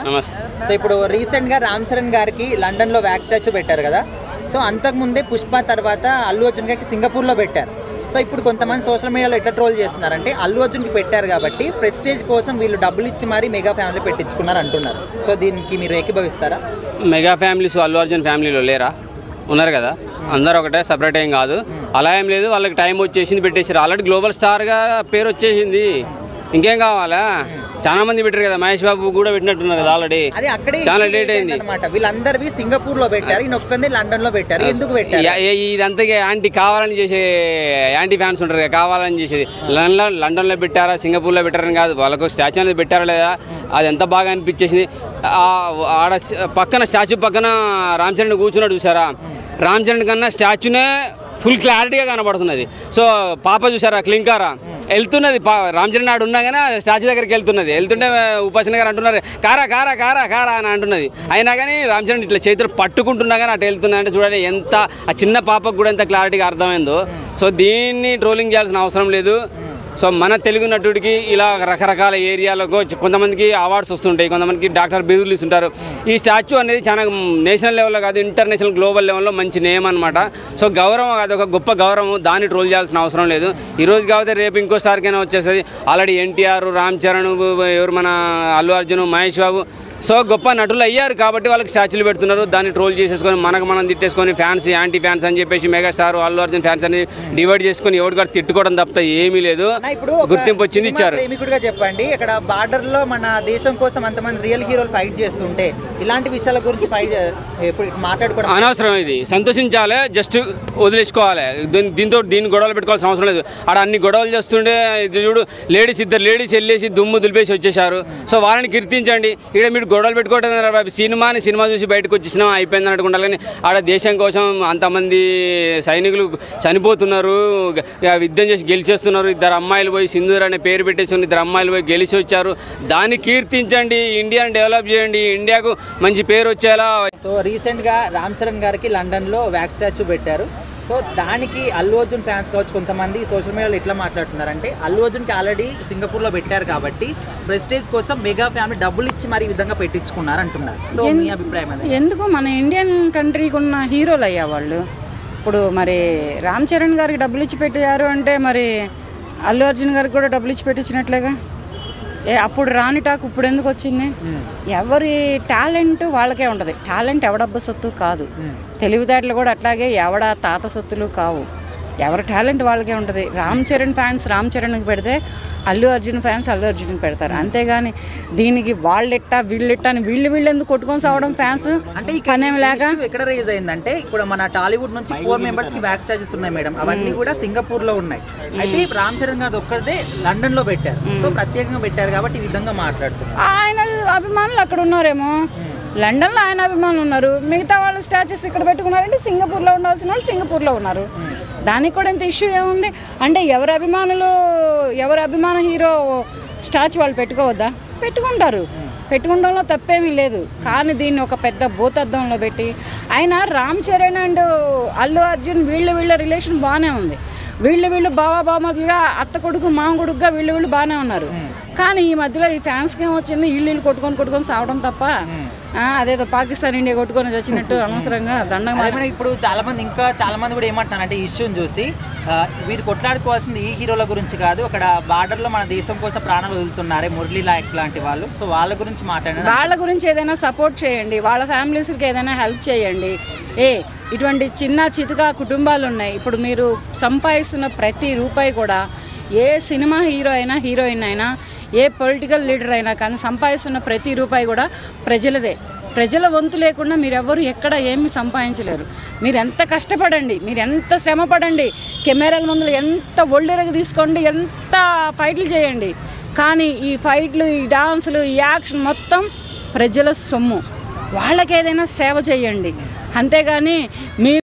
నమస్తే. సో ఇప్పుడు రీసెంట్గా రామ్ చరణ్ గారికి లండన్లో వ్యాక్స్ స్టాచ్యూ పెట్టారు కదా. సో అంతకుముందే పుష్ప తర్వాత అల్లు అర్జున్ గారికి సింగపూర్లో పెట్టారు. సో ఇప్పుడు కొంతమంది సోషల్ మీడియాలో ఎట్లా ట్రోల్ చేస్తున్నారంటే అల్లు అర్జున్కి పెట్టారు కాబట్టి ప్రెస్టేజ్ కోసం వీళ్ళు డబ్బులు ఇచ్చి మరీ మెగా ఫ్యామిలీ పెట్టించుకున్నారు అంటున్నారు. సో దీనికి మీరు ఏకీభవిస్తారా? మెగా ఫ్యామిలీస్ అల్లు అర్జున్ ఫ్యామిలీలో లేరా? ఉన్నారు కదా, అందరూ ఒకటే, సపరేట్ ఏం కాదు. అలా ఏం లేదు, వాళ్ళకి టైం వచ్చేసింది, పెట్టేసారు. ఆల్రెడీ గ్లోబల్ స్టార్గా పేరు వచ్చేసింది, ఇంకేం కావాలా? చాలా మంది పెట్టారు కదా, మహేష్ బాబు కూడా పెట్టినట్టున్నారు కదా ఆల్రెడీ. చాలా లేట్ అయింది అనమాట. వీళ్ళందరివి సింగపూర్ లో పెట్టారు, ఈయనొక్కంది లండన్ లో పెట్టారు. ఎందుకు పెట్టారు? ఇదంతా యాంటీ కావాలని చేసే యాంటీ ఫ్యాన్స్ ఉంటారు కదా, కావాలని చేసేది. లండన్లో పెట్టారా, సింగపూర్లో పెట్టారని కాదు, వాళ్ళకు స్టాచ్యూ అనేది పెట్టారా లేదా, అది ఎంత బాగా అనిపించేసింది. ఆడ పక్కన స్టాచ్యూ పక్కన రామ్ చరణ్ కూర్చున్నాడు చూసారా, రామ్ చరణ్ కన్నా స్టాచ్యూనే ఫుల్ క్లారిటీగా కనబడుతున్నది. సో పాప చూసారా, క్లింకారా వెళ్తున్నది, రామ్ చరణ్ నాడు ఉన్నా కానీ స్టాచ్యూ దగ్గరికి వెళ్తుంటే ఉపాసన గారు అంటున్నారు కారా కారా కారా కారా అని అంటున్నది. అయినా కానీ రామ్ చరణ్ ఇట్లా చేతులు పట్టుకుంటున్నా కానీ అటు వెళ్తున్నది. అంటే చూడండి ఎంత ఆ చిన్న పాపకు కూడా ఎంత క్లారిటీగా అర్థమైందో. సో దీన్ని ట్రోలింగ్ చేయాల్సిన అవసరం లేదు. సో మన తెలుగు నటుడికి ఇలా రకరకాల ఏరియాలకు కొంతమందికి అవార్డ్స్ వస్తుంటాయి, కొంతమందికి డాక్టర్ బిరుదులు ఇస్తుంటారు. ఈ స్టాచ్యూ అనేది చాలా నేషనల్ లెవెల్లో కాదు, ఇంటర్నేషనల్ గ్లోబల్ లెవెల్లో మంచి నేమ్ అనమాట. సో గౌరవం, అది ఒక గొప్ప గౌరవం, దాన్ని ట్రోల్ చేయాల్సిన అవసరం లేదు. ఈరోజు కాకపోతే రేపు ఇంకోసారికైనా వచ్చేస్తుంది. ఆల్రెడీ ఎన్టీఆర్, రామ్ చరణ్, ఎవరు మన అల్లు అర్జున్, మహేష్ బాబు సో గొప్ప నటులు అయ్యారు కాబట్టి వాళ్ళకి స్టాచ్యూలు పెడుతున్నారు. దాన్ని ట్రోల్ చేసేసుకొని మనకు మనం తిట్టేసుకొని ఫ్యాన్స్ యాంటీ ఫ్యాన్స్ అని చెప్పేసి మెగాస్టార్ అల్లు అర్జున్ ఫ్యాన్స్ అని డివైడ్ చేసుకొని ఎవరికి కూడా తిట్టుకోవడం తప్ప ఏమీ లేదు. గుర్తింపు వచ్చింది, ఇచ్చారు. ప్రేమికుడిగా చెప్పండి, ఇక్కడ బార్డర్ లో మన దేశం కోసం అంతమంది రియల్ హీరోలు ఫైట్ చేస్తుంటే ఇలాంటి విషయాల గురించి మాట్లాడుకోవడం అనవసరం. ఇది సంతోషించాలి, జస్ట్ వదిలేసుకోవాలి. దీన్ని గొడవలు పెట్టుకోవాల్సిన అవసరం లేదు. ఆడ అన్ని గొడవలు చేస్తుంటే ఇది చూడు, ఇద్దరు లేడీస్ వెళ్ళేసి దుమ్ము దులిపేసి వచ్చేసారు. సో వాళ్ళని కీర్తించండి. ఇక్కడ మీరు గొడవలు పెట్టుకోవడం సినిమా చూసి బయటకు వచ్చేసినా అయిపోయింది అనుకుంటారు. కానీ ఆడ దేశం కోసం అంతమంది సైనికులు చనిపోతున్నారు, యుద్ధం చేసి గెలిచేస్తున్నారు. ఇద్దరు అమ్మాయిలు పోయి సింధూర్ అనే పేరు పెట్టేసి ఇద్దరు అమ్మాయిలు పోయి గెలిచి వచ్చారు. దాన్ని కీర్తించండి, ఇండియాని డెవలప్ చేయండి, ఇండియాకు మంచి పేరు వచ్చేలా. సో రీసెంట్గా రామ్ చరణ్ గారికి లండన్లో వ్యాక్స్ స్టాచ్యూ పెట్టారు. సో దానికి అల్లు అర్జున్ ఫ్యాన్స్ కావచ్చు కొంతమంది సోషల్ మీడియాలో ఎట్లా మాట్లాడుతున్నారంటే అల్లు అర్జున్కి ఆల్రెడీ సింగపూర్లో పెట్టారు కాబట్టి ప్రెస్టేజ్ కోసం మెగా ఫ్యామిలీ డబ్బులు ఇచ్చి మరి ఈ విధంగా పెట్టించుకున్నారు అంటున్నారు. సో మీ అభిప్రాయం అది? ఎందుకు మన ఇండియన్ కంట్రీకి ఉన్న హీరోలు అయ్యా వాళ్ళు. ఇప్పుడు మరి రామ్ చరణ్ గారికి డబ్బులు ఇచ్చి పెట్టారు అంటే మరి అల్లు అర్జున్ గారికి కూడా డబ్బులు ఇచ్చి పెట్టించినట్లేగా. అప్పుడు రాని టాక్ ఇప్పుడు ఎందుకు వచ్చింది? ఎవరి టాలెంట్ వాళ్ళకే ఉంటుంది. టాలెంట్ ఎవడబ్బ సొత్తు కాదు, తెలివితేటలు కూడా అట్లాగే ఎవడ తాత సొత్తులు కావు. ఎవరి టాలెంట్ వాళ్ళకే ఉంటుంది. రామ్ చరణ్ ఫ్యాన్స్ రామ్ చరణ్కి పెడితే అల్లు అర్జున్ ఫ్యాన్స్ అల్లు అర్జున్కి పెడతారు. అంతేగాని దీనికి వాళ్ళెట్టా వీళ్ళెట్టా అని వీళ్ళు ఎందుకు కొట్టుకొని సావడం ఫ్యాన్స్ అంటే ఈ పనేమి లేక ఎక్కడ రేజ్ అయిందంటే ఇప్పుడు మన టాలీవుడ్ నుంచి 4 మెంబర్స్ కి బ్యాక్ స్టాచెస్ ఉన్నాయి మేడం. అవన్నీ కూడా సింగపూర్ లో ఉన్నాయి. అయితే రామ్ చరణ్ గారు ఒక్కరిదే లండన్ లో పెట్టారు. సో ప్రత్యేకంగా పెట్టారు కాబట్టి ఈ విధంగా మాట్లాడుతున్నారు. ఆయన అభిమానులు అక్కడ ఉన్నారేమో, లండన్లో ఆయన అభిమానులు ఉన్నారు. మిగతా వాళ్ళ స్టాచ్యూస్ ఇక్కడ పెట్టుకున్నారంటే సింగపూర్లో ఉండాల్సిన వాళ్ళు సింగపూర్లో ఉన్నారు. దానికి కూడా ఇంత ఇష్యూ ఏముంది అంటే ఎవరి అభిమాన హీరో స్టాచ్యూ వాళ్ళు పెట్టుకోవద్దా? పెట్టుకుంటారు, పెట్టుకోవడంలో తప్పేమీ లేదు. కానీ దీన్ని ఒక పెద్ద భూతద్దంలో పెట్టి ఆయన రామ్ చరణ్ అండ్ అల్లు అర్జున్ వీళ్ళ రిలేషన్ బాగానే ఉంది. వీళ్ళు బావమతులుగా అత్త కొడుకు మామ కొడుకుగా వీళ్ళు బాగానే ఉన్నారు. కానీ ఈ మధ్యలో ఈ ఫ్యాన్స్కి ఏమొచ్చింది, ఇల్లు కొట్టుకొని సావడం తప్ప అదేదో పాకిస్తాన్ ఇండియా కొట్టుకొని వచ్చినట్టు అనవసరంగా దండంగా. ఇప్పుడు చాలా మంది కూడా ఏమంటున్నారంటే ఈ ఇష్యూని చూసి వీరు కొట్లాడుకోవాల్సింది ఈ హీరోల గురించి కాదు, అక్కడ బార్డర్లో మన దేశం కోసం ప్రాణాలు వదులుతున్నారే మురళీ నాయక్ లాంటి వాళ్ళు. సో వాళ్ళ గురించి మాట్లాడండి, వాళ్ళ గురించి ఏదైనా సపోర్ట్ చేయండి, వాళ్ళ ఫ్యామిలీస్కి ఏదైనా హెల్ప్ చేయండి. ఇటువంటి చిన్న చితకా కుటుంబాలు ఉన్నాయి. ఇప్పుడు మీరు సంపాదిస్తున్న ప్రతి రూపాయి కూడా ఏ సినిమా హీరో అయినా హీరోయిన్ అయినా ఏ పొలిటికల్ లీడర్ అయినా కానీ సంపాదిస్తున్న ప్రతి రూపాయి కూడా ప్రజలదే. ప్రజల వంతు లేకుండా మీరెవ్వరు ఎక్కడ ఏమీ సంపాదించలేరు. మీరు ఎంత కష్టపడండి, మీరు ఎంత శ్రమ పడండి, కెమెరాల ముందు ఎంత ఒళ్ళెరగ తీసుకోండి, ఎంత ఫైట్లు చేయండి, కానీ ఈ ఫైట్లు, ఈ డాన్సులు, ఈ యాక్షన్ మొత్తం ప్రజల సొమ్ము. వాళ్ళకి ఏదైనా సేవ చేయండి. అంతేగాని మీరు